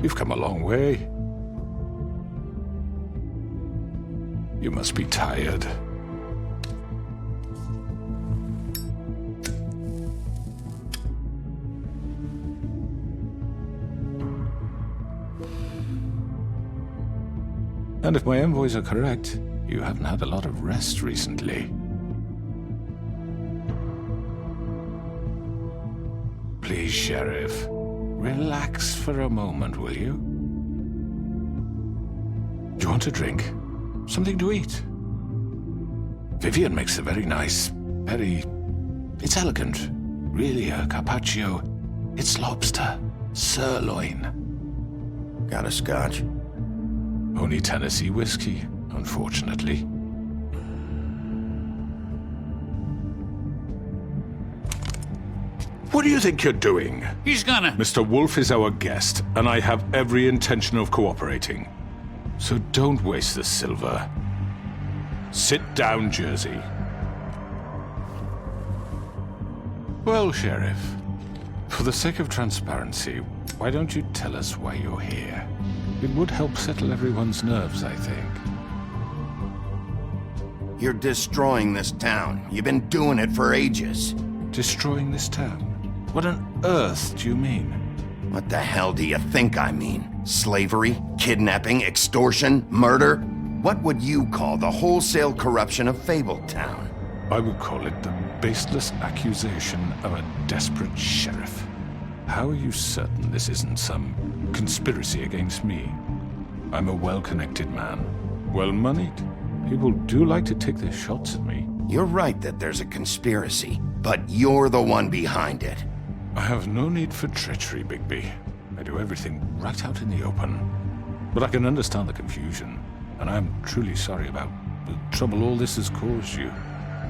You've come a long way. You must be tired. And if my envoys are correct, you haven't had a lot of rest recently. Please, Sheriff, relax for a moment, will you? Do you want a drink? Something to eat? Vivian makes a very nice, it's elegant. Really a carpaccio. It's lobster, sirloin. Got a scotch? Only Tennessee whiskey, unfortunately. What do you think you're doing? He's gonna... Mr. Wolf is our guest, and I have every intention of cooperating. So don't waste the silver. Sit down, Jersey. Well, Sheriff, for the sake of transparency, why don't you tell us why you're here? It would help settle everyone's nerves, I think. You're destroying this town. You've been doing it for ages. Destroying this town? What on earth do you mean? What the hell do you think I mean? Slavery, kidnapping, extortion, murder? What would you call the wholesale corruption of Fabletown? I would call it the baseless accusation of a desperate sheriff. How are you certain this isn't some conspiracy against me? I'm a well-connected man, well-moneyed. People do like to take their shots at me. You're right that there's a conspiracy, but you're the one behind it. I have no need for treachery, Bigby. I do everything right out in the open. But I can understand the confusion, and I'm truly sorry about the trouble all this has caused you.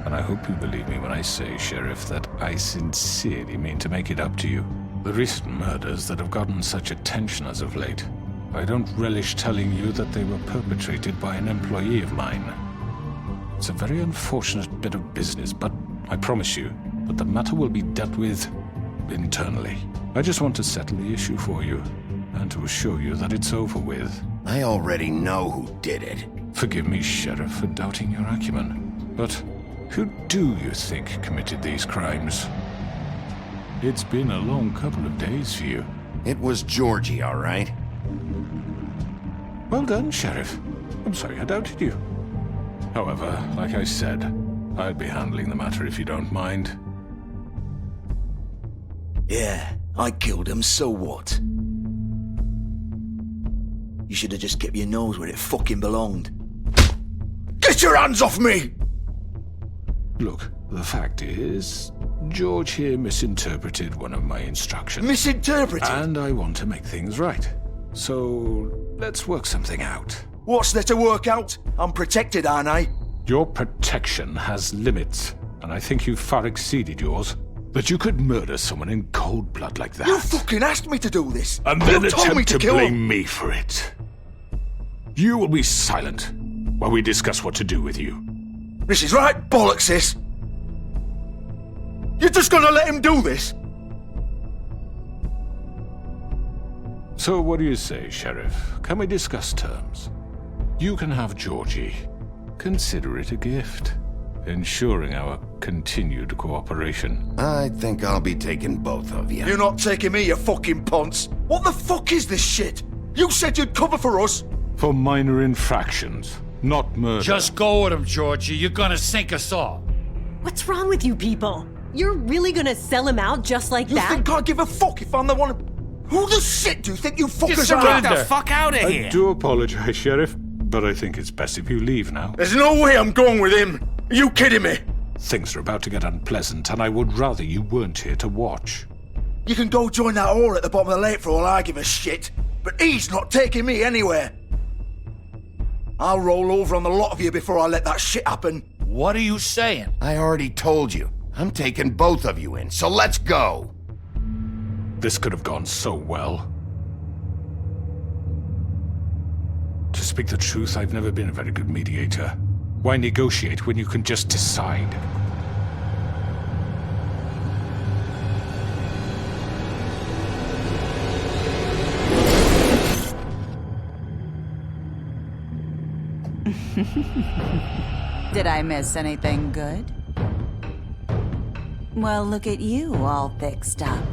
And I hope you believe me when I say, Sheriff, that I sincerely mean to make it up to you. The recent murders that have gotten such attention as of late, I don't relish telling you that they were perpetrated by an employee of mine. It's a very unfortunate bit of business, but I promise you that the matter will be dealt with internally. I just want to settle the issue for you, and to assure you that it's over with. I already know who did it. Forgive me, Sheriff, for doubting your acumen, but who do you think committed these crimes? It's been a long couple of days for you. It was Georgie, all right? Well done, Sheriff. I'm sorry I doubted you. However, like I said, I'd be handling the matter if you don't mind. Yeah, I killed him, so what? You should have just kept your nose where it fucking belonged. Get your hands off me! Look, the fact is, George here misinterpreted one of my instructions. Misinterpreted? And I want to make things right. So, let's work something out. What's there to work out? I'm protected, aren't I? Your protection has limits, and I think you've far exceeded yours. That you could murder someone in cold blood like that. You fucking asked me to do this! And then you told me attempt to kill blame him. me for it. You will be silent while we discuss what to do with you. This is right bollocks, this! You're just gonna let him do this? So what do you say, Sheriff? Can we discuss terms? You can have Georgie. Consider it a gift, ensuring our continued cooperation. I think I'll be taking both of you. You're not taking me, you fucking ponce! What the fuck is this shit? You said you'd cover for us! For minor infractions, not murder. Just go with him, Georgie. You're gonna sink us all. What's wrong with you people? You're really gonna sell him out just like You that? think I give a fuck if I'm the one? Who the shit do you think you fuckers are? surrender. Get the fuck out of I here! do apologize, Sheriff, but I think it's best if you leave now. There's no way I'm going with him! Are you kidding me? Things are about to get unpleasant, and I would rather you weren't here to watch. You can go join that whore at the bottom of the lake for all I give a shit, but he's not taking me anywhere. I'll roll over on the lot of you before I let that shit happen. What are you saying? I already told you. I'm taking both of you in, so let's go. This could have gone so well. To speak the truth, I've never been a very good mediator. Why negotiate when you can just decide? Did I miss anything good? Well, look at you, all fixed up.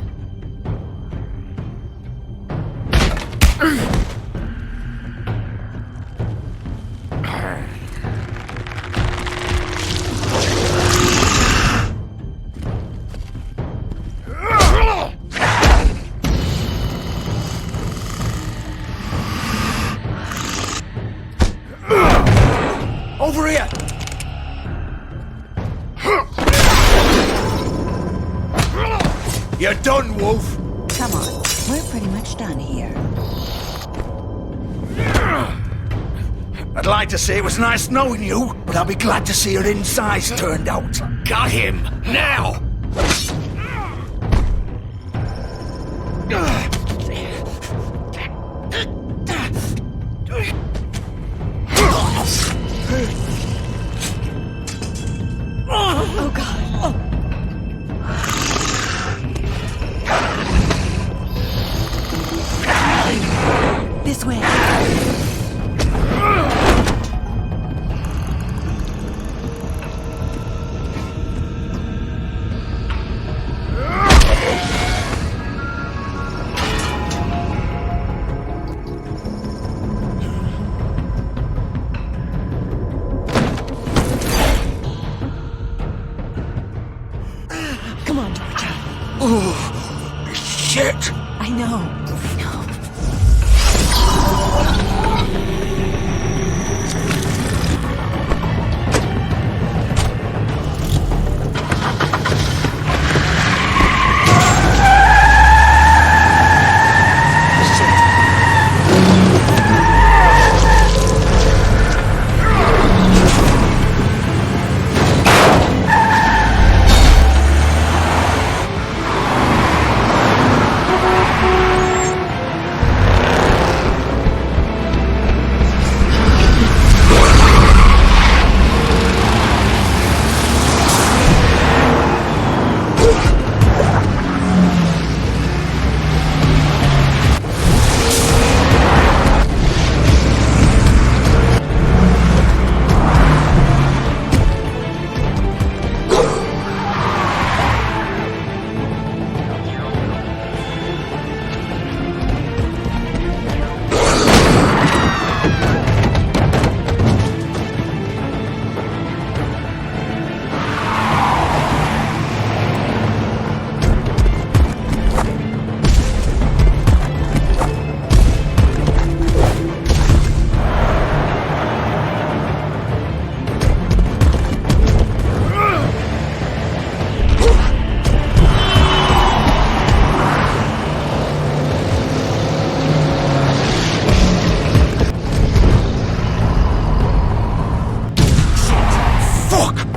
Over here! You're done, Wolf! Come on, we're pretty much done here. I'd like to say it was nice knowing you, but I'll be glad to see your insides turned out. Got him! Now! Oh, God. This way. Come on, Georgia. Oh, shit! I know.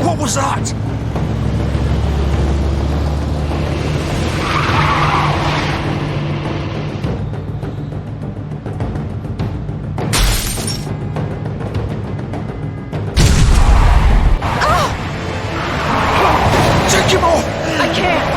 What was that? Take him off! I can't.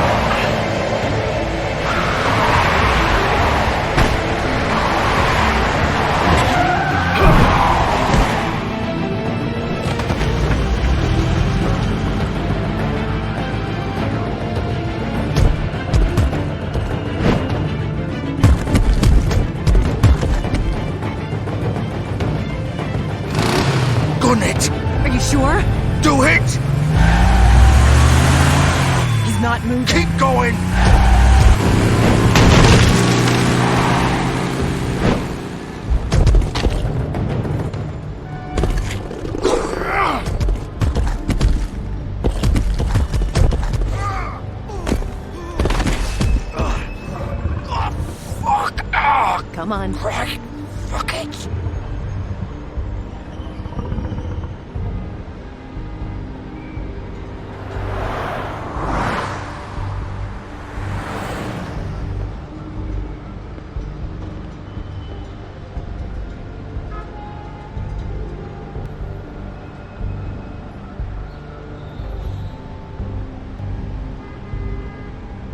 Gun it! Are you sure? Do it! He's not moving. Keep going! Come on. Right. Fuck it.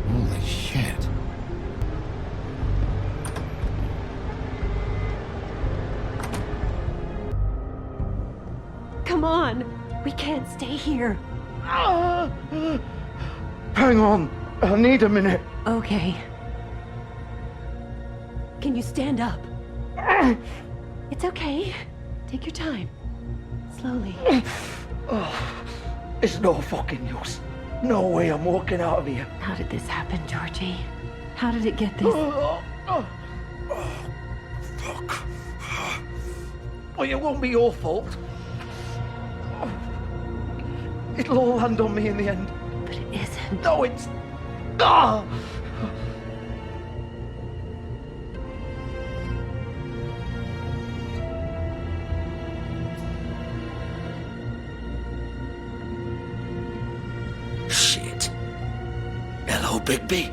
Holy shit. Come on. We can't stay here. Hang on. I need a minute. Okay. Can you stand up? It's okay. Take your time. Slowly. It's no fucking use. No way I'm walking out of here. How did this happen, Georgie? How did it get this? Fuck. Well, it won't be your fault. It'll all land on me in the end. But it isn't. No, it's... Ah! Shit. Hello, Bigby.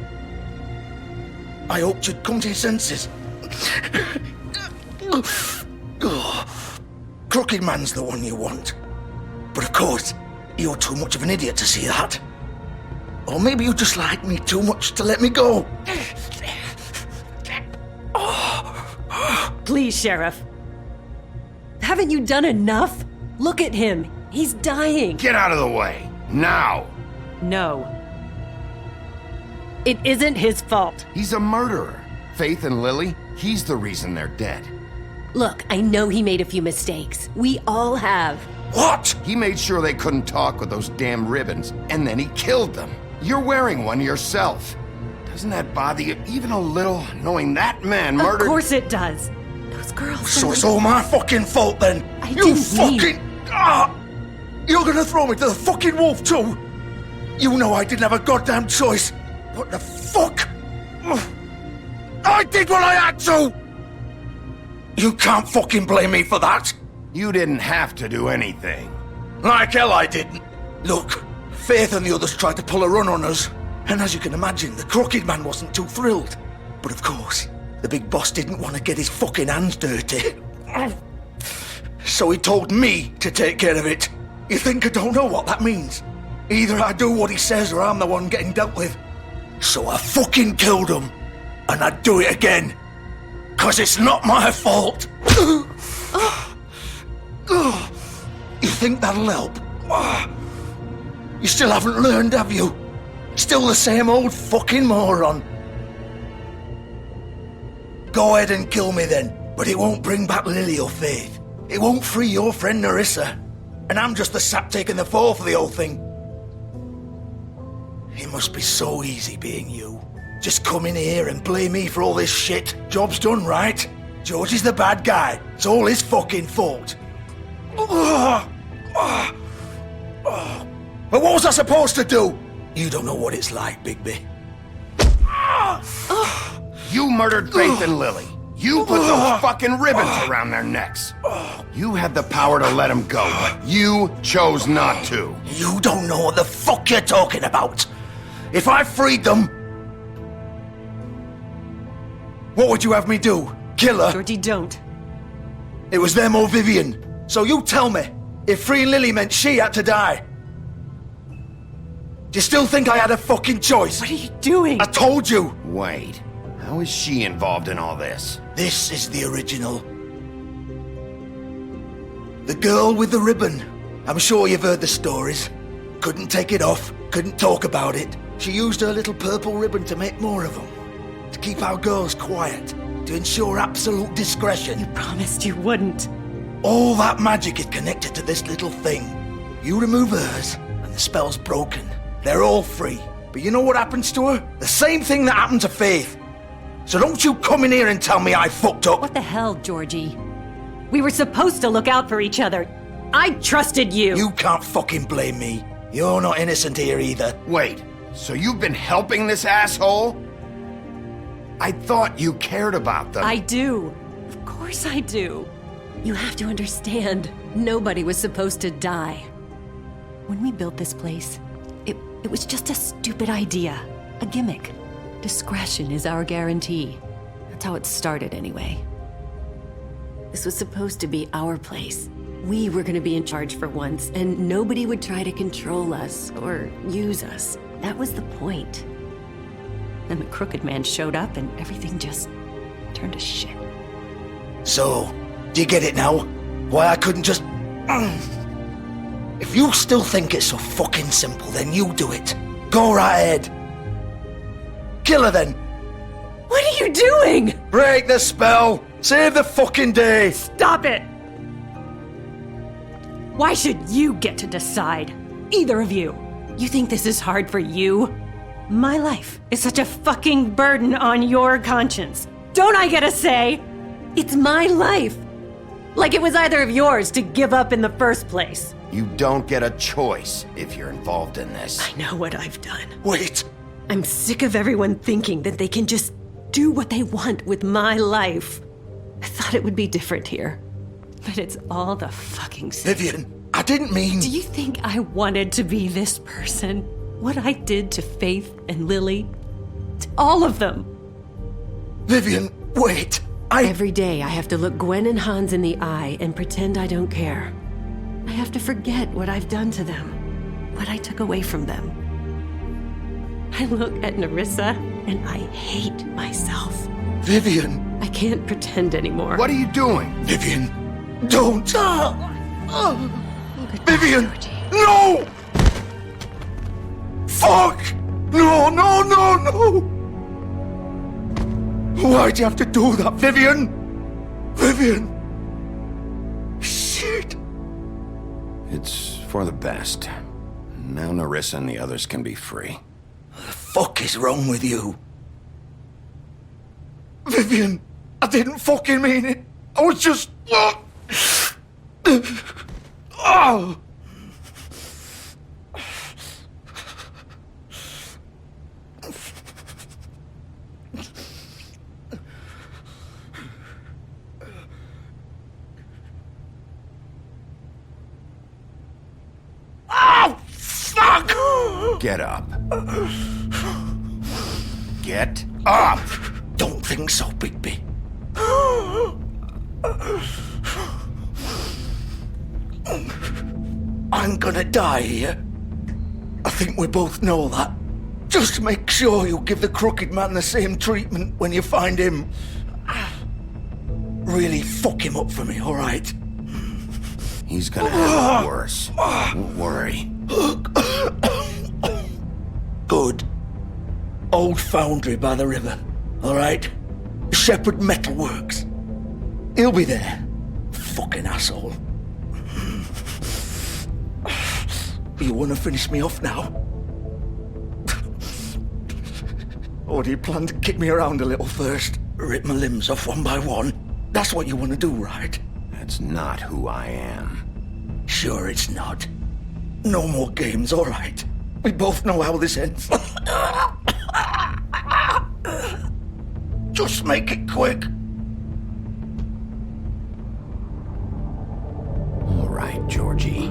I hoped you'd come to your senses. Crooked Man's the one you want. But of course, you're too much of an idiot to see that. Or maybe you just like me too much to let me go. Please, Sheriff. Haven't you done enough? Look at him. He's dying. Get out of the way. Now. No. It isn't his fault. He's a murderer. Faith and Lily, he's the reason they're dead. Look, I know he made a few mistakes. We all have. What? He made sure they couldn't talk with those damn ribbons, and then he killed them. You're wearing one yourself. Doesn't that bother you even a little, knowing that man murdered... Of course it does. Those girls... So it's all my fucking fault then? I You didn't fucking... You're gonna throw me to the fucking wolf too? You know I didn't have a goddamn choice. What the fuck? I did what I had to! You can't fucking blame me for that. You didn't have to do anything. Like hell I didn't. Look, Faith and the others tried to pull a run on us. And as you can imagine, the Crooked Man wasn't too thrilled. But of course, the big boss didn't want to get his fucking hands dirty. So he told me to take care of it. You think I don't know what that means? Either I do what he says or I'm the one getting dealt with. So I fucking killed him. And I'd do it again. 'Cause it's not my fault. You think that'll help? You still haven't learned, have you? Still the same old fucking moron. Go ahead and kill me then, but it won't bring back Lily or Faith. It won't free your friend Nerissa. And I'm just the sap taking the fall for the whole thing. It must be so easy being you. Just come in here and blame me for all this shit. Job's done, right? George is the bad guy. It's all his fucking fault. But what was I supposed to do? You don't know what it's like, Bigby. You murdered Faith and Lily. You put those fucking ribbons around their necks. You had the power to let them go, but you chose not to. You don't know what the fuck you're talking about. If I freed them... What would you have me do? Kill her? Georgie, don't. It was them or Vivian. So you tell me, if freeing Lily meant she had to die, do you still think I had a fucking choice? What are you doing? I told you. Wait, how is she involved in all this? This is the original. The girl with the ribbon. I'm sure you've heard the stories. Couldn't take it off, couldn't talk about it. She used her little purple ribbon to make more of them. To keep our girls quiet. To ensure absolute discretion. You promised you wouldn't. All that magic is connected to this little thing. You remove hers, and the spell's broken. They're all free. But you know what happens to her? The same thing that happened to Faith. So don't you come in here and tell me I fucked up. What the hell, Georgie? We were supposed to look out for each other. I trusted you. You can't fucking blame me. You're not innocent here either. Wait, so you've been helping this asshole? I thought you cared about them. I do. Of course I do. You have to understand, nobody was supposed to die. When we built this place, it was just a stupid idea. A gimmick. Discretion is our guarantee. That's how it started anyway. This was supposed to be our place. We were gonna be in charge for once, and nobody would try to control us or use us. That was the point. Then the Crooked Man showed up and everything just turned to shit. So, do you get it now? Why I couldn't just... If you still think it's so fucking simple, then you do it. Go right ahead. Kill her then. What are you doing? Break the spell. Save the fucking day. Stop it! Why should you get to decide? Either of you. You think this is hard for you? My life is such a fucking burden on your conscience. Don't I get a say? It's my life. Like it was either of yours to give up in the first place. You don't get a choice if you're involved in this. I know what I've done. Wait. I'm sick of everyone thinking that they can just do what they want with my life. I thought it would be different here. But it's all the fucking same. Vivian, I didn't mean... Do you think I wanted to be this person? What I did to Faith and Lily? To all of them. Vivian, wait. Every day I have to look Gwen and Hans in the eye and pretend I don't care. I have to forget what I've done to them, what I took away from them. I look at Nerissa and I hate myself. Vivian. I can't pretend anymore. What are you doing? Vivian, don't. Vivian, no! Fuck! No, no, no, no! Why'd you have to do that, Vivian? Vivian! Shit! It's for the best. Now Nerissa and the others can be free. The fuck is wrong with you? Vivian, I didn't fucking mean it. I was just... Oh! Oh, fuck! Get up. Get up! Don't think so, Bigby. I'm gonna die here. I think we both know that. Just make sure you give the crooked man the same treatment when you find him. Really fuck him up for me, all right? He's gonna have it worse. Don't worry. Good. Old foundry by the river, all right? Shepherd Metalworks. He'll be there. Fucking asshole. You want to finish me off now? Or do you plan to kick me around a little first? Rip my limbs off one by one? That's what you want to do, right? That's not who I am. Sure it's not. No more games, all right? We both know how this ends. Just make it quick. All right, Georgie.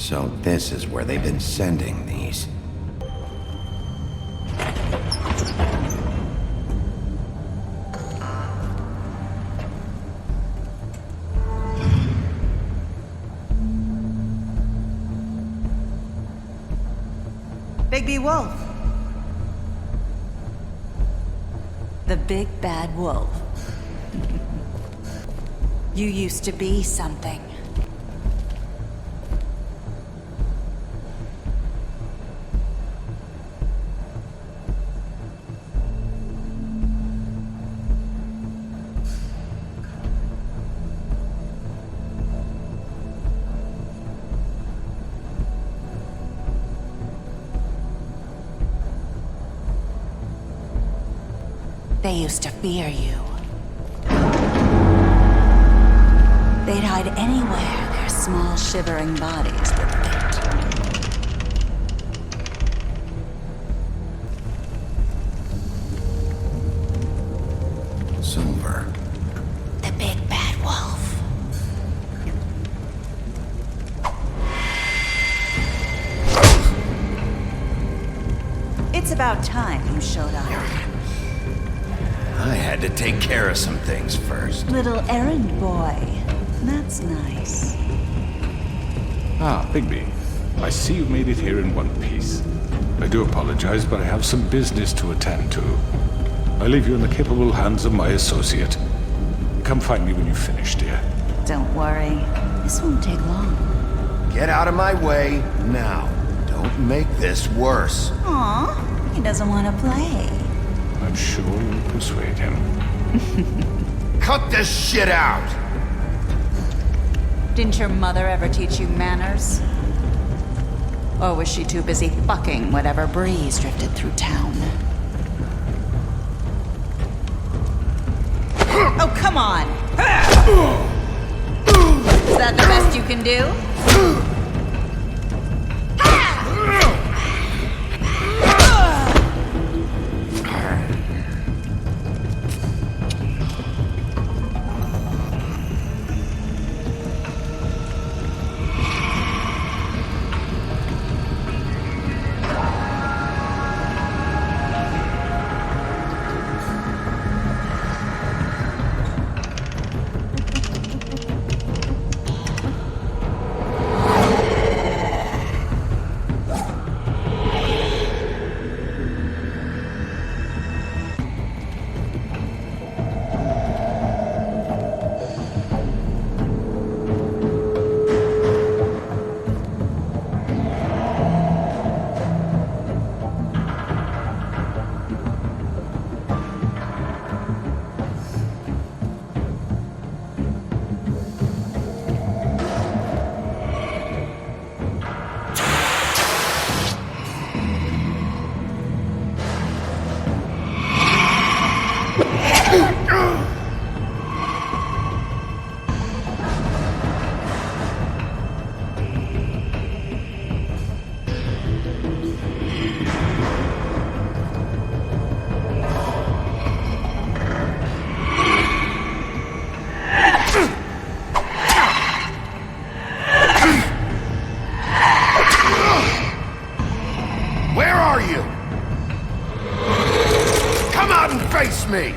So this is where they've been sending these. Bigby Wolf. The big bad wolf. You used to be something. They used to fear you. They'd hide anywhere their small, shivering bodies would fit. Silver. The big bad wolf. It's about time you showed up. I had to take care of some things first. Little errand boy. That's nice. Ah, Bigby. I see you've made it here in one piece. I do apologize, but I have some business to attend to. I leave you in the capable hands of my associate. Come find me when you've finished, dear. Don't worry. This won't take long. Get out of my way now. Don't make this worse. Aw, he doesn't want to play. I'm sure you'll persuade him. Cut this shit out! Didn't your mother ever teach you manners? Or was she too busy fucking whatever breeze drifted through town? Oh, come on! Is that the best you can do? Where are you? Come out and face me!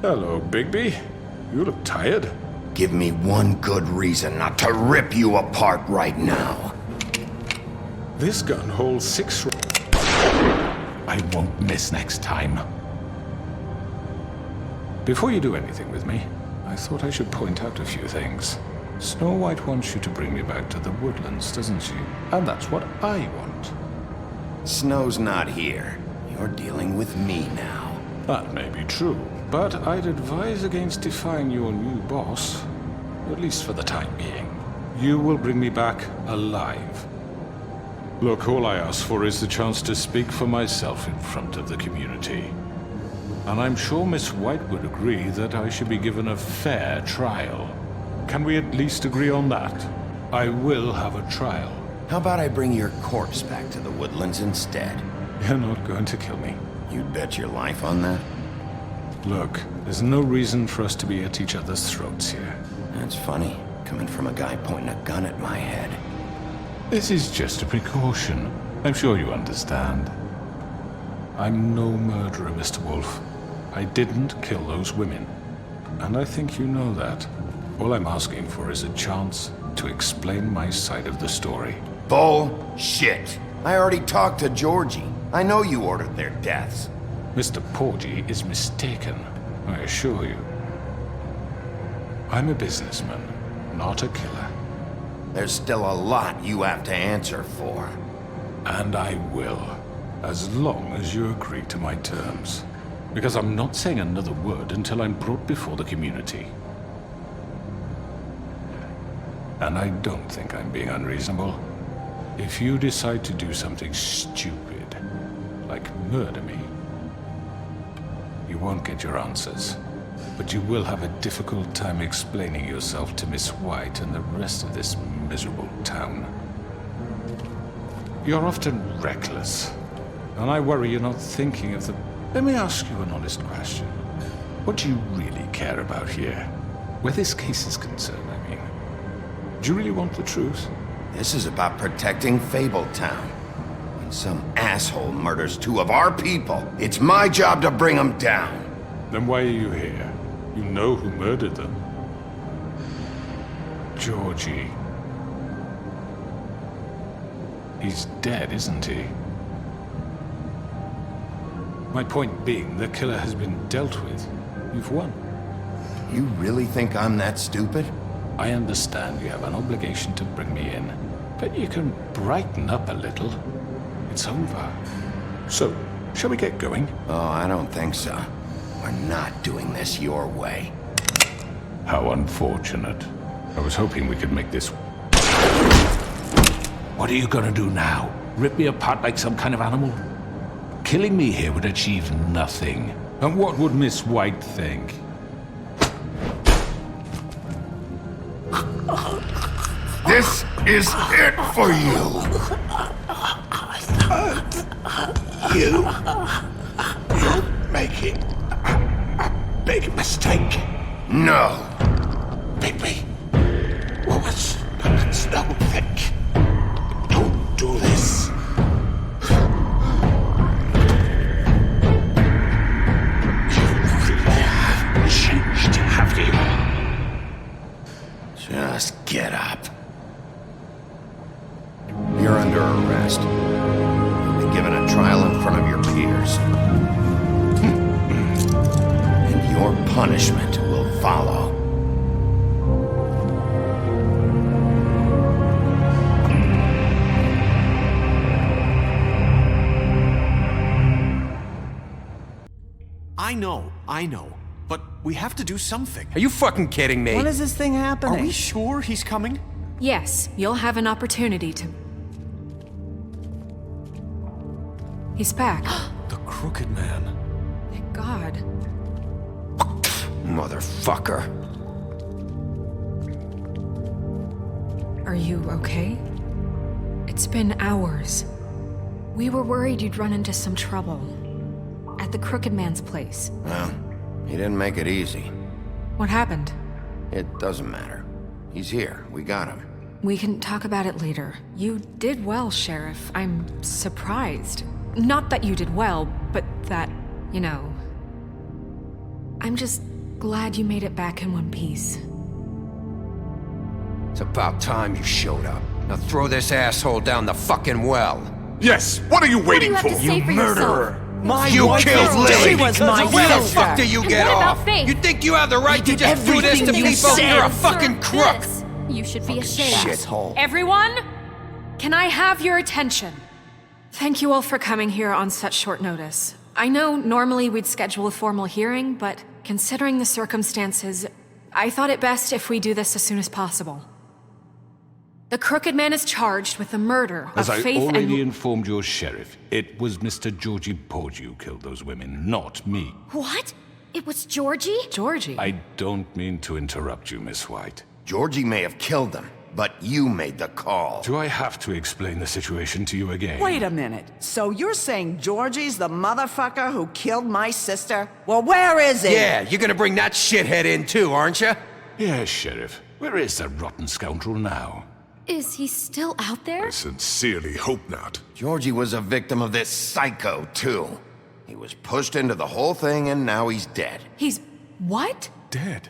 Hello, Bigby. You look tired. Give me one good reason not to rip you apart right now. This gun holds 6 I won't miss next time. Before you do anything with me, I thought I should point out a few things. Snow White wants you to bring me back to the woodlands, doesn't she? And that's what I want. Snow's not here. You're dealing with me now. That may be true, but I'd advise against defying your new boss, at least for the time being. You will bring me back alive. Look, all I ask for is the chance to speak for myself in front of the community. And I'm sure Miss White would agree that I should be given a fair trial. Can we at least agree on that? I will have a trial. How about I bring your corpse back to the woodlands instead? You're not going to kill me. You'd bet your life on that? Look, there's no reason for us to be at each other's throats here. That's funny, coming from a guy pointing a gun at my head. This is just a precaution. I'm sure you understand. I'm no murderer, Mr. Wolf. I didn't kill those women. And I think you know that. All I'm asking for is a chance to explain my side of the story. Bullshit! I already talked to Georgie. I know you ordered their deaths. Mr. Porgy is mistaken, I assure you. I'm a businessman, not a killer. There's still a lot you have to answer for. And I will, as long as you agree to my terms. Because I'm not saying another word until I'm brought before the community. And I don't think I'm being unreasonable. If you decide to do something stupid, like murder me, you won't get your answers. But you will have a difficult time explaining yourself to Miss White and the rest of this miserable town. You're often reckless, and I worry you're not thinking of the... Let me ask you an honest question. What do you really care about here? Where this case is concerned, I mean. Do you really want the truth? This is about protecting Fabletown. When some asshole murders 2 of our people, it's my job to bring them down. Then why are you here? You know who murdered them. Georgie. He's dead, isn't he? My point being, the killer has been dealt with. You've won. You really think I'm that stupid? I understand you have an obligation to bring me in, but you can brighten up a little. It's over. So, shall we get going? Oh, I don't think so. We're not doing this your way. How unfortunate. I was hoping we could make this... What are you gonna do now? Rip me apart like some kind of animal? Killing me here would achieve nothing. And what would Miss White think? This is it for you! You making a big mistake. No! Bigby, what's Snow think? Don't do this. You really have changed, have you? Just get up. You're under arrest. You'll be given a trial in front of your peers. And your punishment will follow. I know. But we have to do something. Are you fucking kidding me? When is this thing happening? Are we sure he's coming? Yes, you'll have an opportunity to... He's back. The Crooked Man. Thank God. Motherfucker. Are you okay? It's been hours. We were worried you'd run into some trouble. At the Crooked Man's place. Well, he didn't make it easy. What happened? It doesn't matter. He's here. We got him. We can talk about it later. You did well, Sheriff. I'm surprised. Not that you did well, but that, you know... I'm just glad you made it back in one piece. It's about time you showed up. Now throw this asshole down the fucking well. Yes, what are you waiting for? You murderer! You killed Lily! She was my Where the sister. fuck do you get what about off? Faith? You think you have the right to did just do this to everything you people? said. You're a fucking crook! This. You should be ashamed. Shithole. Everyone, can I have your attention? Thank you all for coming here on such short notice. I know normally we'd schedule a formal hearing, but considering the circumstances, I thought it best if we do this as soon as possible. The Crooked Man is charged with the murder As of I Faith already and... informed your sheriff, it was Mr. Georgie Porgy who killed those women, not me. What? It was Georgie? Georgie. I don't mean to interrupt you, Miss White. Georgie may have killed them, but you made the call. Do I have to explain the situation to you again? Wait a minute. So you're saying Georgie's the motherfucker who killed my sister? Well, where is he? Yeah, you're gonna bring that shithead in too, aren't you? Yes, Sheriff. Where is that rotten scoundrel now? Is he still out there? I sincerely hope not. Georgie was a victim of this psycho, too. He was pushed into the whole thing and now he's dead. He's... what? Dead.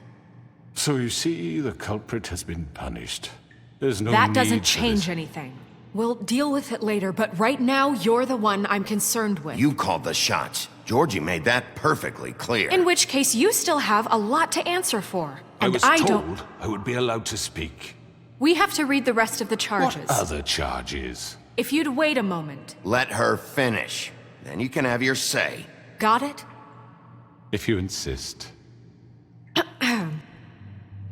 So you see, the culprit has been punished. There's no That need doesn't for change this. anything. We'll deal with it later, but right now, you're the one I'm concerned with. You called the shots. Georgie made that perfectly clear. In which case, you still have a lot to answer for. I And was don't... told I would be allowed to speak. We have to read the rest of the charges. What other charges? If you'd wait a moment. Let her finish. Then you can have your say. Got it? If you insist.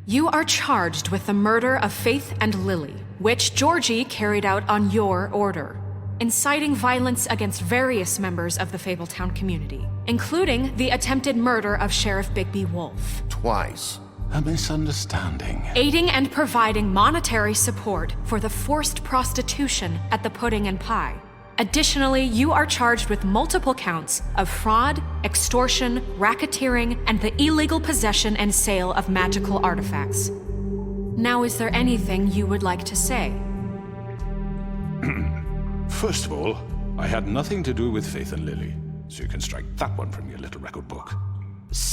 You are charged with the murder of Faith and Lily, which Georgie carried out on your order, inciting violence against various members of the Fabletown community, including the attempted murder of Sheriff Bigby Wolf. Twice. A misunderstanding. Aiding and providing monetary support for the forced prostitution at the Pudding and Pie. Additionally, you are charged with multiple counts of fraud, extortion, racketeering, and the illegal possession and sale of magical artifacts. Now, is there anything you would like to say? First of all, I had nothing to do with Faith and Lily, so you can strike that one from your little record book.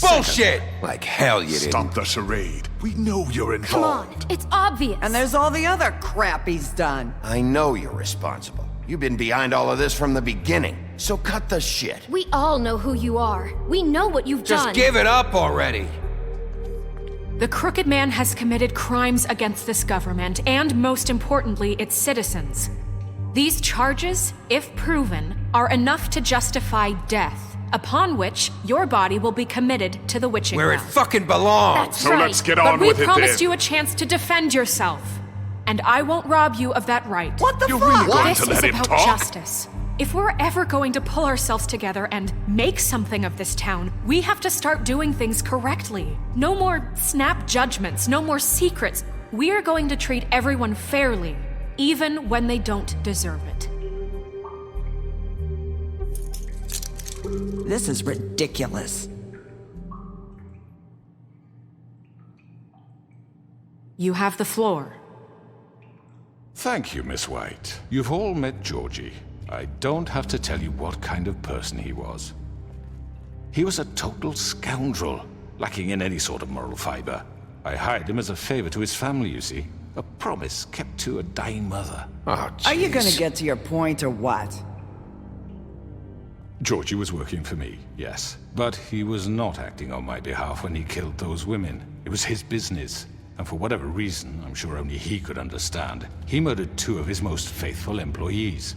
Bullshit! Like hell you didn't. Stop the charade. We know you're Come involved. on, it's obvious. And there's all the other crap he's done. I know you're responsible. You've been behind all of this from the beginning. So cut the shit. We all know who you are. We know what you've Just done. give it up already. The Crooked Man has committed crimes against this government and, most importantly, its citizens. These charges, if proven, are enough to justify death, upon which your body will be committed to the witching Where it well. fucking belongs. That's So right. let's get But on we with it promised then. you a chance to defend yourself, and I won't rob you of that right. What the You're fuck? really going This to is let him about talk? justice. If we're ever going to pull ourselves together and make something of this town, we have to start doing things correctly. No more snap judgments, no more secrets. We are going to treat everyone fairly, even when they don't deserve it. This is ridiculous. You have the floor. Thank you, Miss White. You've all met Georgie. I don't have to tell you what kind of person he was. He was a total scoundrel, lacking in any sort of moral fiber. I hired him as a favor to his family, you see. A promise kept to a dying mother. Oh, Are you gonna jeez. get to your point or what? Georgie was working for me, yes. But he was not acting on my behalf when he killed those women. It was his business. And for whatever reason, I'm sure only he could understand, he murdered 2 of his most faithful employees.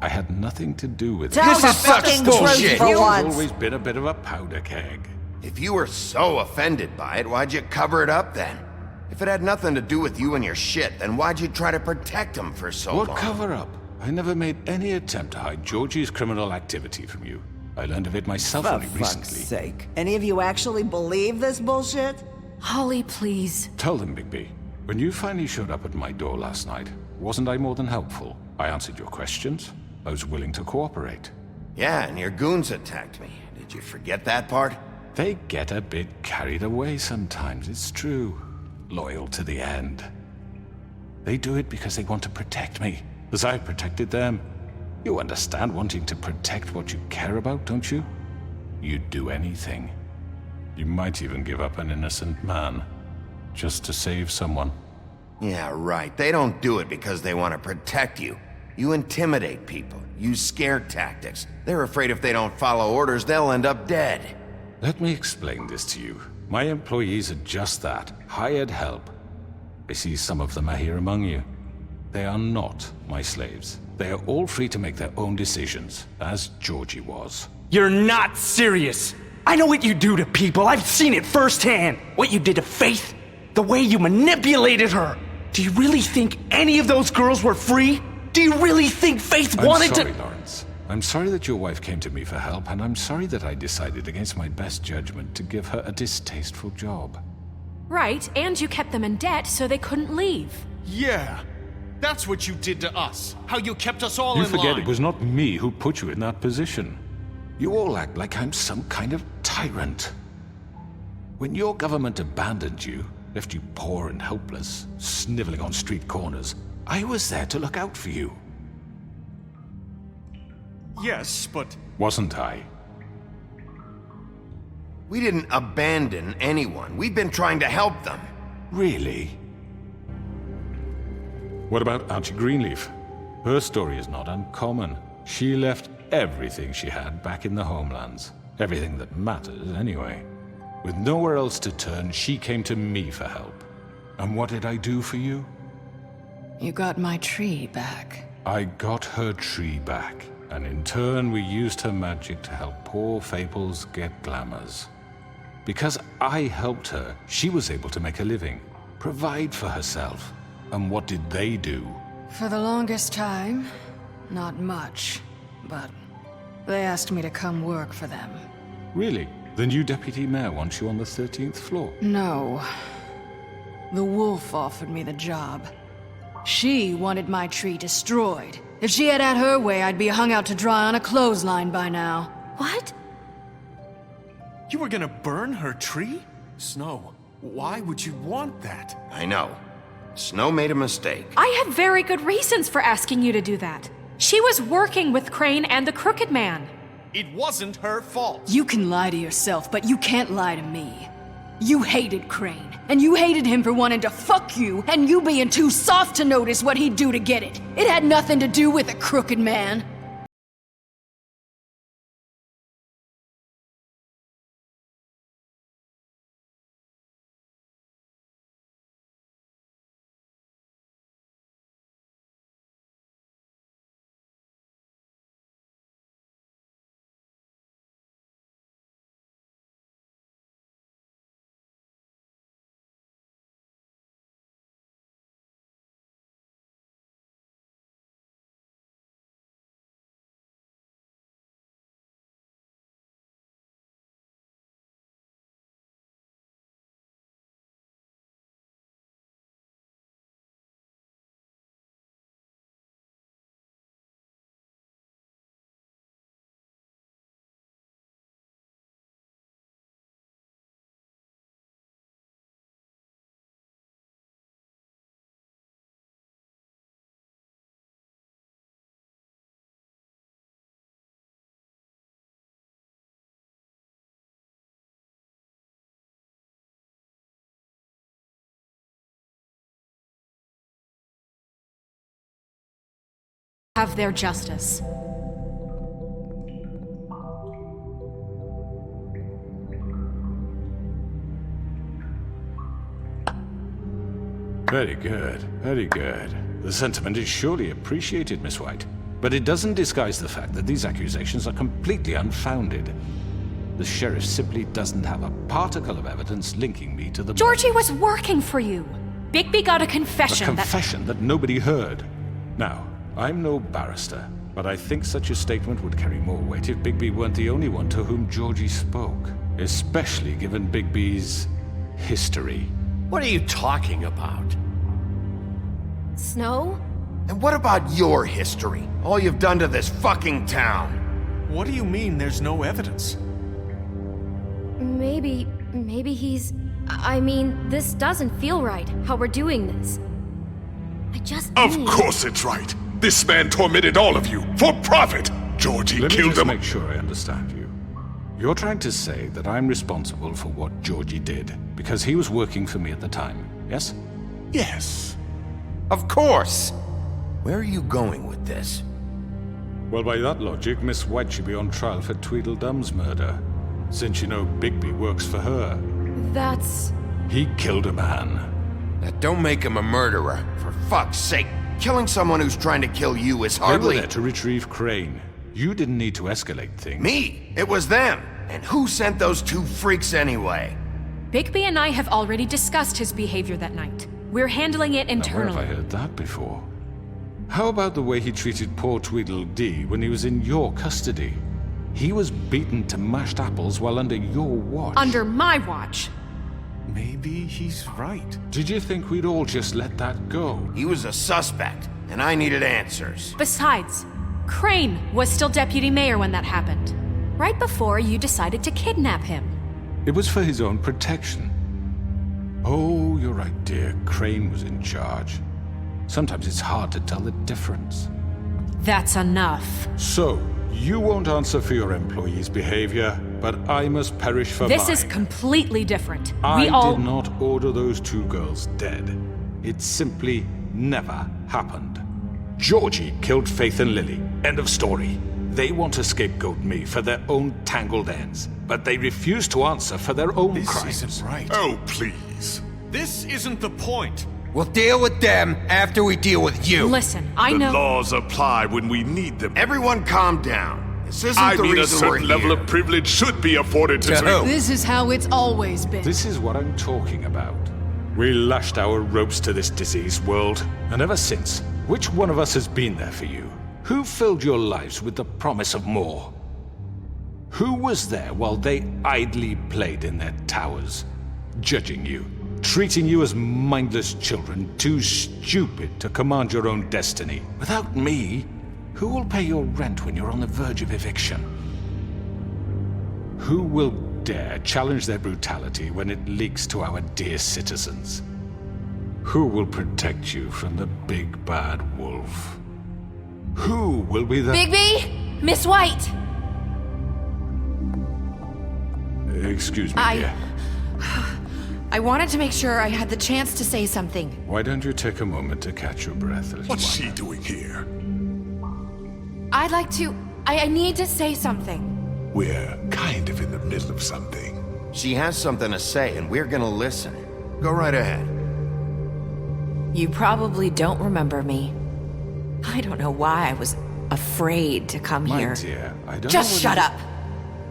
I had nothing to do with Tell This the is such fucking bullshit. truth for He's once. always been a bit of a powder keg. If you were so offended by it, why'd you cover it up then? If it had nothing to do with you and your shit, then why'd you try to protect him for so What long? cover up? I never made any attempt to hide Georgie's criminal activity from you. I learned of it myself For only fuck's recently. sake. Any of you actually believe this bullshit? Holly, please. Tell them, Bigby. When you finally showed up at my door last night, wasn't I more than helpful? I answered your questions. I was willing to cooperate. Yeah, and your goons attacked me. Did you forget that part? They get a bit carried away sometimes, it's true. Loyal to the end. They do it because they want to protect me, as I protected them. You understand wanting to protect what you care about, don't you? You'd do anything. You might even give up an innocent man, just to save someone. Yeah, right. They don't do it because they want to protect you. You intimidate people, use scare tactics. They're afraid if they don't follow orders, they'll end up dead. Let me explain this to you. My employees are just that, hired help. I see some of them are here among you. They are not my slaves. They are all free to make their own decisions, as Georgie was. You're not serious. I know what you do to people. I've seen it firsthand. What you did to Faith, the way you manipulated her. Do you really think any of those girls were free? Do you really think Faith wanted to— I'm sorry, Lawrence. I'm sorry that your wife came to me for help, and I'm sorry that I decided against my best judgment to give her a distasteful job. Right, and you kept them in debt so they couldn't leave. Yeah. That's what you did to us. How you kept us all in line. You forget it was not me who put you in that position. You all act like I'm some kind of tyrant. When your government abandoned you, left you poor and helpless, sniveling on street corners, I was there to look out for you. Yes, but... Wasn't I? We didn't abandon anyone. We've been trying to help them. Really? What about Auntie Greenleaf? Her story is not uncommon. She left everything she had back in the homelands. Everything that matters, anyway. With nowhere else to turn, she came to me for help. And what did I do for you? You got my tree back. I got her tree back, and in turn we used her magic to help poor Fables get glamours. Because I helped her, she was able to make a living, provide for herself. And what did they do? For the longest time, not much, but they asked me to come work for them. Really? The new deputy mayor wants you on the 13th floor? No. The wolf offered me the job. She wanted my tree destroyed. If she had her way, I'd be hung out to dry on a clothesline by now. What? You were gonna burn her tree? Snow, why would you want that? I know. Snow made a mistake. I had very good reasons for asking you to do that. She was working with Crane and the Crooked Man. It wasn't her fault. You can lie to yourself, but you can't lie to me. You hated Crane, and you hated him for wanting to fuck you, and you being too soft to notice what he'd do to get it. It had nothing to do with the Crooked Man. Have their justice. Very good, very good. The sentiment is surely appreciated, Miss White. But it doesn't disguise the fact that these accusations are completely unfounded. The sheriff simply doesn't have a particle of evidence linking me to the... Georgie was working for you. Bigby got a confession A confession that nobody heard. Now, I'm no barrister, but I think such a statement would carry more weight if Bigby weren't the only one to whom Georgie spoke. Especially given Bigby's history. What are you talking about? Snow? And what about your history? All you've done to this fucking town? What do you mean there's no evidence? Maybe he's... I mean, this doesn't feel right, how we're doing this. I just Of course it's right. This man tormented all of you, for profit! Georgie Let me killed just them. make sure I understand you. You're trying to say that I'm responsible for what Georgie did because he was working for me at the time, yes? Yes. Of course! Where are you going with this? Well, by that logic, Miss White should be on trial for Tweedledum's murder, since you know Bigby works for her. That's... He killed a man. That don't make him a murderer. For fuck's sake, killing someone who's trying to kill you is They were hardly... there to retrieve Crane. You didn't need to escalate things. Me? It was them! And who sent those two freaks anyway? Bigby and I have already discussed his behavior that night. We're handling it Now, where internally. have I heard that before? How about the way he treated poor Tweedledee when he was in your custody? He was beaten to mashed apples while under your watch. Under my watch. Maybe he's right. Did you think we'd all just let that go? He was a suspect, and I needed answers. Besides, Crane was still deputy mayor when that happened. Right before you decided to kidnap him. It was for his own protection. Oh, you're right, dear. Crane was in charge. Sometimes it's hard to tell the difference. That's enough. So, you won't answer for your employees' behavior, but I must perish for This mine. is completely different. I We all... did not order those two girls dead. It simply never happened. Georgie killed Faith and Lily. End of story. They want to scapegoat me for their own tangled ends, but they refuse to answer for their own This crimes. isn't right. Oh, please. This isn't the point. We'll deal with them after we deal with you. Listen, I The know... laws apply when we need them. Everyone calm down. This isn't I the mean, a reason we're certain level here. of privilege should be afforded to... To who? This is how it's always been. This is what I'm talking about. We lashed our ropes to this diseased world, and ever since, which one of us has been there for you? Who filled your lives with the promise of more? Who was there while they idly played in their towers, judging you, treating you as mindless children, too stupid to command your own destiny? Without me, who will pay your rent when you're on the verge of eviction? Who will dare challenge their brutality when it leaks to our dear citizens? Who will protect you from the big bad wolf? Who will be the... Bigby? Miss White! Excuse me, dear. I wanted to make sure I had the chance to say something. Why don't you take a moment to catch your breath, little What's one? she doing here? I'd like to... I need to say something. We're kind of in the middle of something. She has something to say, and we're gonna listen. Go right ahead. You probably don't remember me. I don't know why I was afraid to come My here. dear, I don't Just know shut up.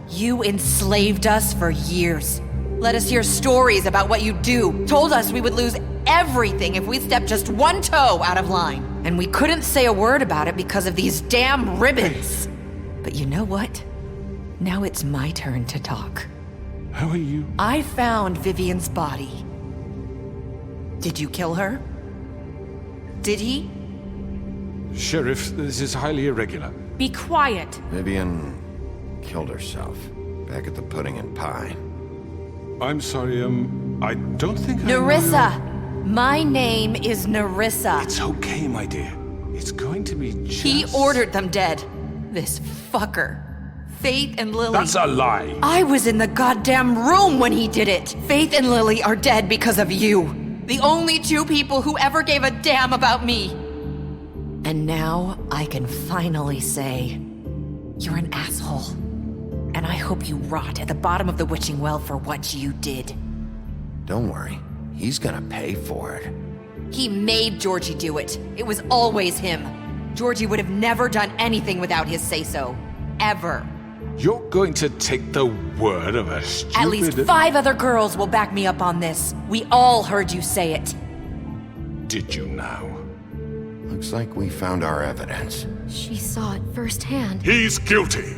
You enslaved us for years. Let us hear stories about what you do. Told us we would lose everything if we stepped just one toe out of line. And we couldn't say a word about it because of these damn ribbons. But you know what? Now it's my turn to talk. How are you? I found Vivian's body. Did you kill her? Did he? Sheriff, this is highly irregular. Be quiet. Vivian killed herself back at the Pudding and Pie. I'm sorry, I don't think I know Nerissa! My name is Nerissa. It's okay, my dear. It's going to be just... He ordered them dead. This fucker. Faith and Lily. That's a lie! I was in the goddamn room when he did it. Faith and Lily are dead because of you. The only two people who ever gave a damn about me. And now I can finally say, you're an asshole. And I hope you rot at the bottom of the witching well for what you did. Don't worry. He's gonna pay for it. He made Georgie do it. It was always him. Georgie would have never done anything without his say-so. Ever. You're going to take the word of a stupid... At least 5 other girls will back me up on this. We all heard you say it. Did you now? Looks like we found our evidence. She saw it firsthand. He's guilty.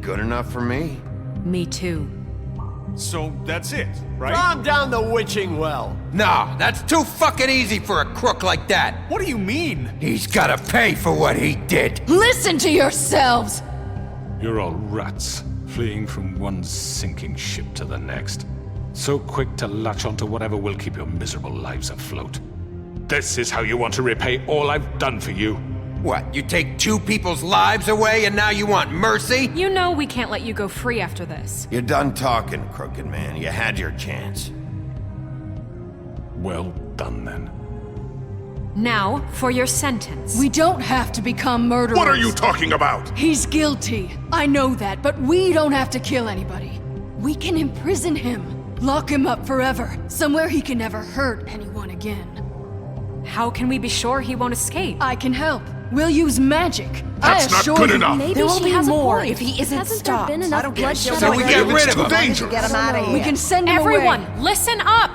Good enough for me. Me too. So that's it, right? Calm down the witching well. No, that's too fucking easy for a crook like that. What do you mean? He's gotta pay for what he did. Listen to yourselves! You're all rats, fleeing from one sinking ship to the next. So quick to latch onto whatever will keep your miserable lives afloat. This is how you want to repay all I've done for you? What, you take 2 people's lives away and now you want mercy? You know we can't let you go free after this. You're done talking, crooked man. You had your chance. Well done, then. Now, for your sentence. We don't have to become murderers. What are you talking about? He's guilty. I know that, but we don't have to kill anybody. We can imprison him. Lock him up forever. Somewhere he can never hurt anyone again. How can we be sure he won't escape? I can help. We'll use magic. That's not good enough. Maybe There will she be has more a point. if he isn't Hasn't stopped. there been enough bloodshed? So we get rid of him. Dangerous. Get him out of here. We can send him Everyone, away. listen up!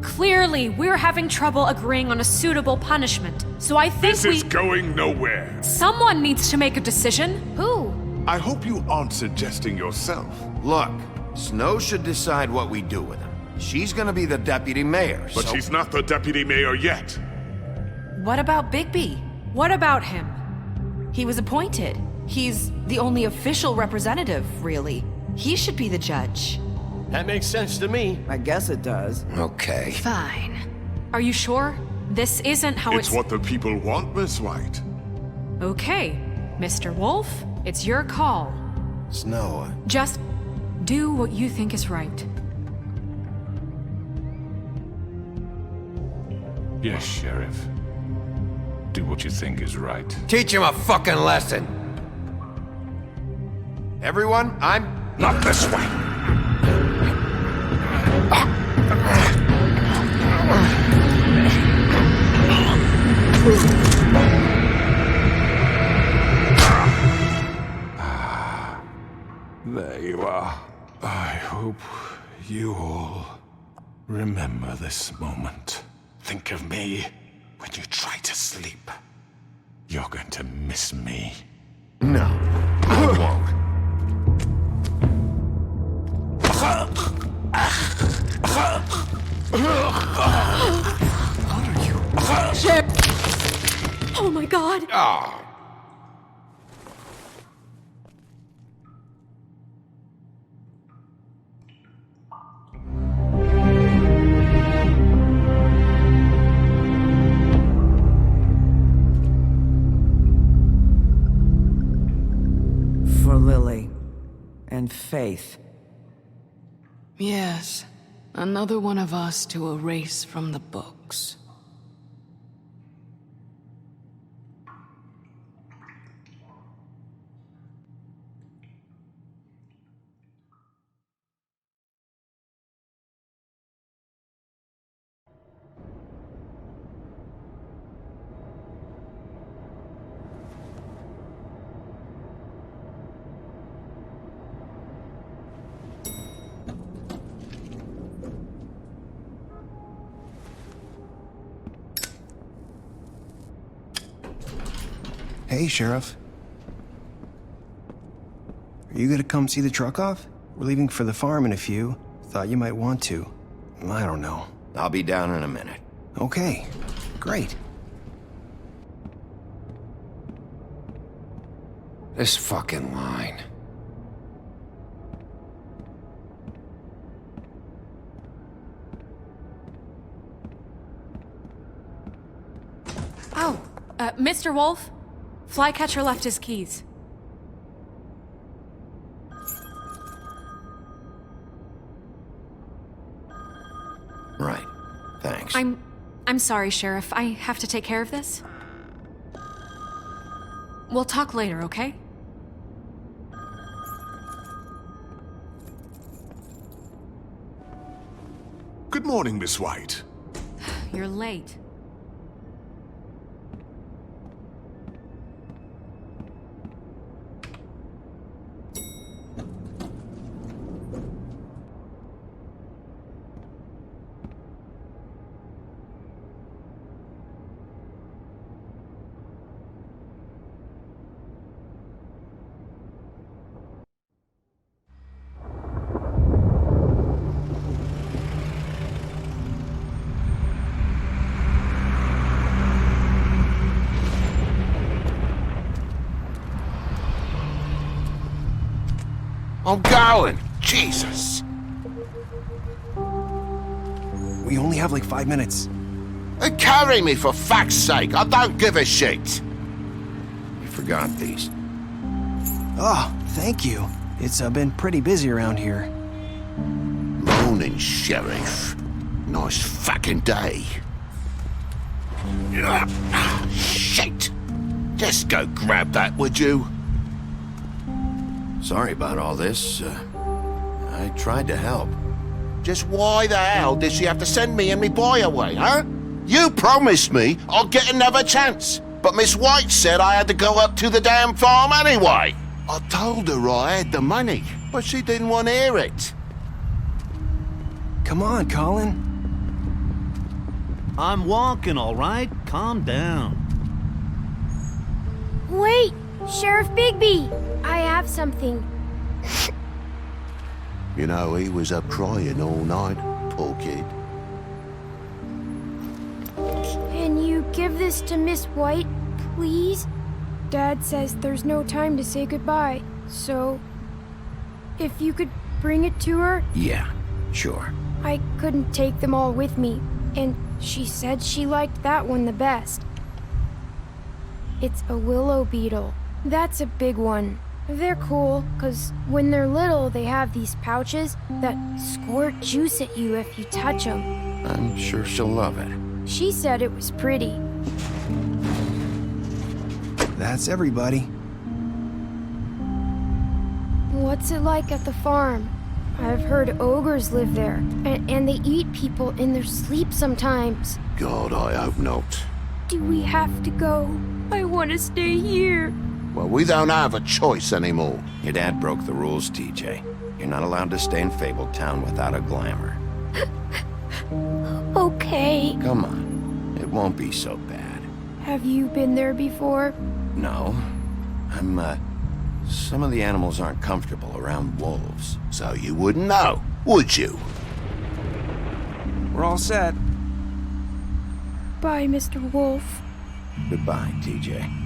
Clearly, we're having trouble agreeing on a suitable punishment, so I think This is going nowhere. someone needs to make a decision. Who? I hope you aren't suggesting yourself. Look, Snow should decide what we do with him. She's gonna be the deputy mayor, But so... she's not the deputy mayor yet. What about Bigby? What about him? He was appointed. He's the only official representative, really. He should be the judge. That makes sense to me. I guess it does. Okay. Fine. Are you sure? This isn't how It's what the people want, Miss White. Okay, Mr. Wolf, it's your call. Snow, Just do what you think is right. Yes, Sheriff. Do what you think is right. Teach him a fucking lesson. everyone, I'm... Not this way. There you are. I hope you all remember this moment. Think of me when you try to sleep. You're going to miss me. No, I won't. Oh my god! Oh. For Lily and Faith. Yes, another one of us to erase from the books. Hey, Sheriff. Are you gonna come see the truck off? We're leaving for the farm in a few. Thought you might want to. I don't know. I'll be down in a minute. Okay, great. This fucking line. Oh, Mr. Wolf? Flycatcher left his keys. Right. Thanks. I'm sorry, Sheriff. I have to take care of this. We'll talk later, okay? Good morning, Miss White. You're late. I'm going. Jesus. We only have like 5 minutes. Carry me for fuck's sake. I don't give a shit. forgot these. Oh, thank you. It's been pretty busy around here. Morning, Sheriff. Nice fucking day. Shit! Just go grab that, would you? Sorry about all this. I tried to help. Just why the hell did she have to send me and me boy away, huh? You promised me I'd get another chance, but Miss White said I had to go up to the damn farm anyway. I told her I had the money, but she didn't want to hear it. Come on, Colin. I'm walking, all right? Calm down. Wait! Sheriff Bigby! I have something. You know, he was up crying all night, poor kid. Can you give this to Miss White, please? Dad says there's no time to say goodbye, so if you could bring it to her? Yeah, sure. I couldn't take them all with me, and she said she liked that one the best. It's a willow beetle. That's a big one. They're cool, 'cause when they're little, they have these pouches that squirt juice at you if you touch them. I'm sure she'll love it. She said it was pretty. That's everybody. What's it like at the farm? I've heard ogres live there, and they eat people in their sleep sometimes. God, I hope not. Do we have to go? I want to stay here. Well, we don't have a choice anymore. Your dad broke the rules, TJ. You're not allowed to stay in Fabletown without a glamour. Okay. Come on. It won't be so bad. Have you been there before? No. Some of the animals aren't comfortable around wolves. So you wouldn't know, would you? We're all set. Bye, Mr. Wolf. Goodbye, TJ.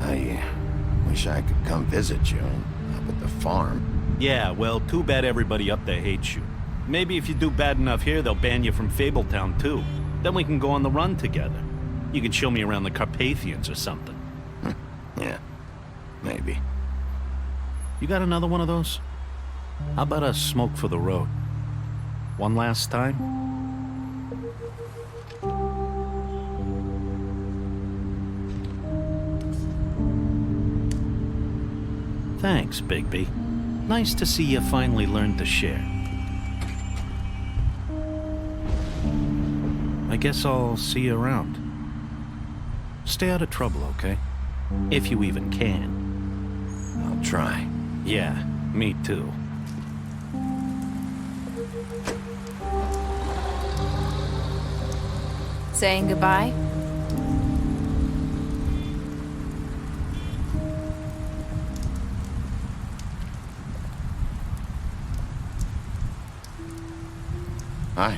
I wish I could come visit you up at the farm. Yeah, well, too bad everybody up there hates you. Maybe if you do bad enough here, they'll ban you from Fabletown, too. Then we can go on the run together. You can show me around the Carpathians or something. Yeah, maybe. You got another one of those? How about a smoke for the road? One last time? Thanks, Bigby. Nice to see you finally learned to share. I guess I'll see you around. Stay out of trouble, okay? If you even can. I'll try. Yeah, me too. Saying goodbye? Hi.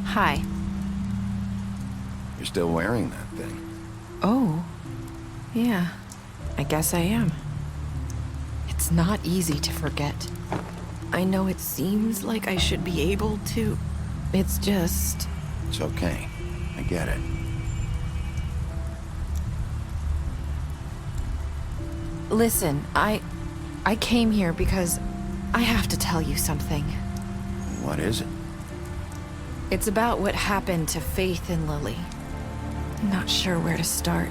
Hi. You're still wearing that thing. Oh. Yeah. I guess I am. It's not easy to forget. I know it seems like I should be able to. It's just... It's okay. I get it. Listen, I came here because I have to tell you something. What is it? It's about what happened to Faith and Lily. I'm not sure where to start.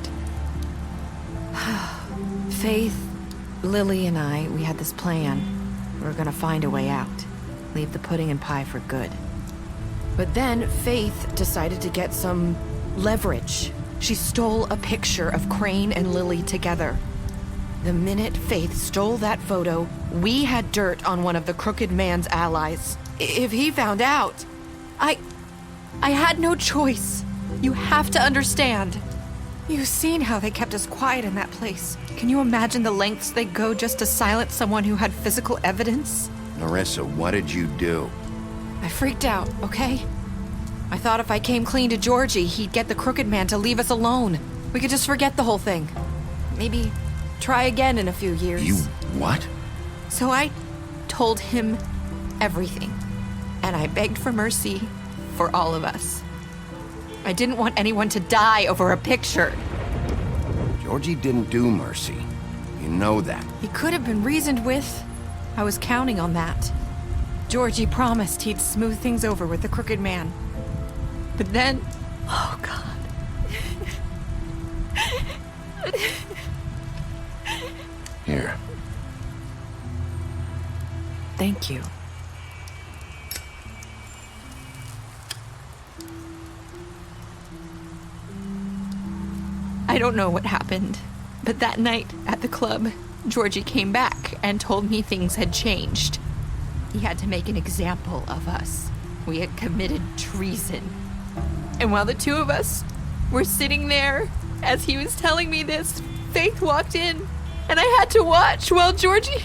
Faith, Lily, and I, we had this plan. We were gonna find a way out. Leave the pudding and pie for good. But then Faith decided to get some leverage. She stole a picture of Crane and Lily together. The minute Faith stole that photo, we had dirt on one of the Crooked Man's allies. If he found out, I had no choice. You have to understand. You've seen how they kept us quiet in that place. Can you imagine the lengths they'd go just to silence someone who had physical evidence? Narissa, what did you do? I freaked out, okay? I thought if I came clean to Georgie, he'd get the Crooked Man to leave us alone. We could just forget the whole thing. Maybe Try again in a few years. You what? So I told him everything. And I begged for mercy for all of us. I didn't want anyone to die over a picture. Georgie didn't do mercy. You know that. He could have been reasoned with. I was counting on that. Georgie promised he'd smooth things over with the crooked man. But then... Oh, God. Here. Thank you. I don't know what happened, but that night at the club, Georgie came back and told me things had changed. He had to make an example of us. We had committed treason. And while the two of us were sitting there, as he was telling me this, Faith walked in, and I had to watch while Georgie...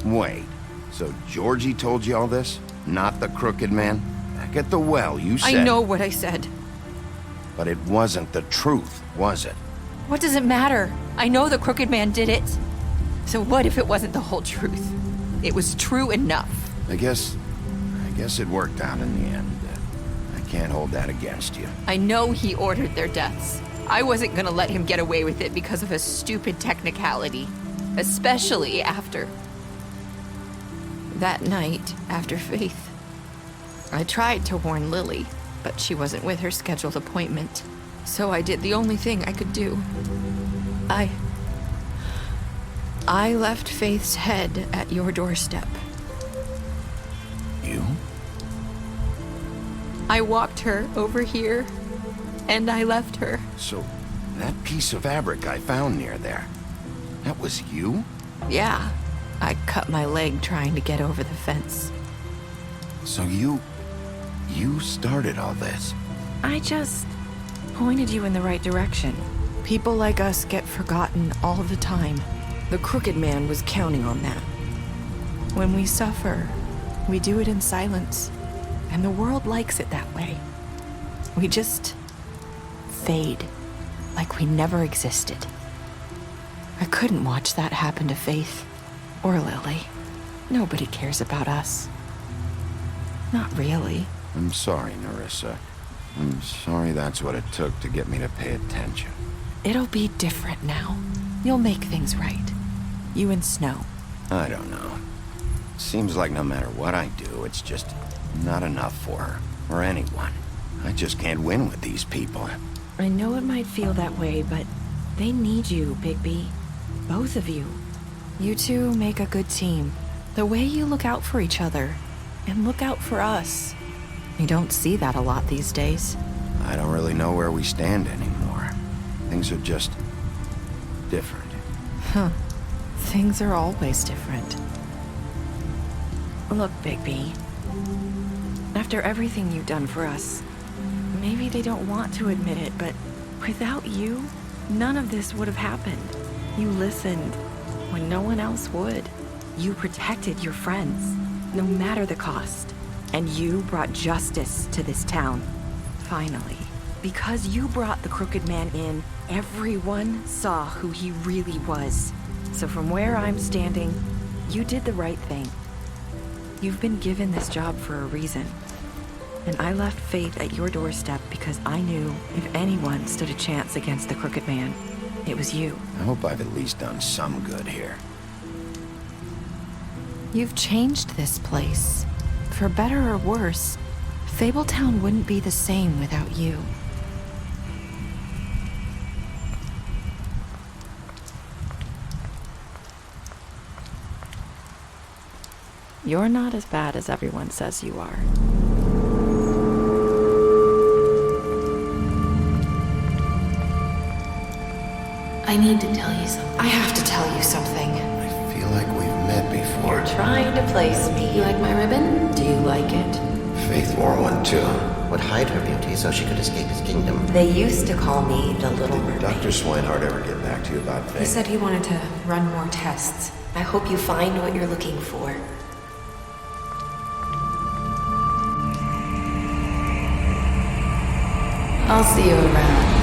Wait, so Georgie told you all this? Not the crooked man? Back at the well, you said... I know what I said. But it wasn't the truth, was it? What does it matter? I know the crooked man did it. So what if it wasn't the whole truth? It was true enough. I guess it worked out in the end. I can't hold that against you. I know he ordered their deaths. I wasn't gonna let him get away with it because of a stupid technicality. Especially after... that night, after Faith. I tried to warn Lily, but she wasn't with her scheduled appointment. So I did the only thing I could do. I left Faith's head at your doorstep. You? I walked her over here, and I left her. So, that piece of fabric I found near there, that was you? Yeah. I cut my leg trying to get over the fence. So you started all this? I just pointed you in the right direction. People like us get forgotten all the time. The crooked man was counting on that. When we suffer, we do it in silence, and the world likes it that way. We just fade, like we never existed. I couldn't watch that happen to Faith or Lily. Nobody cares about us. Not really. I'm sorry, Nerissa. I'm sorry that's what it took to get me to pay attention. It'll be different now. You'll make things right. You and Snow. I don't know. Seems like no matter what I do, it's just not enough for her, or anyone. I just can't win with these people. I know it might feel that way, but they need you, Bigby. Both of you. You two make a good team. The way you look out for each other, and look out for us. You don't see that a lot these days. I don't really know where we stand anymore. Things are just different. Huh. Things are always different. Look, Bigby. After everything you've done for us, maybe they don't want to admit it, but without you, none of this would have happened. You listened when no one else would. You protected your friends, no matter the cost. And you brought justice to this town. Finally. Because you brought the crooked man in, everyone saw who he really was. So from where I'm standing, you did the right thing. You've been given this job for a reason. And I left Faith at your doorstep because I knew if anyone stood a chance against the crooked man, it was you. I hope I've at least done some good here. You've changed this place. For better or worse, Fabletown wouldn't be the same without you. You're not as bad as everyone says you are. I need to tell you something. I have to tell you something. I feel like we've met before. You're trying to place me. You like my ribbon? Do you like it? Faith wore one too. Would hide her beauty so she could escape his kingdom. They used to call me the Little Mermaid. Dr. Swinehart ever get back to you about Faith? He said he wanted to run more tests. I hope you find what you're looking for. I'll see you around.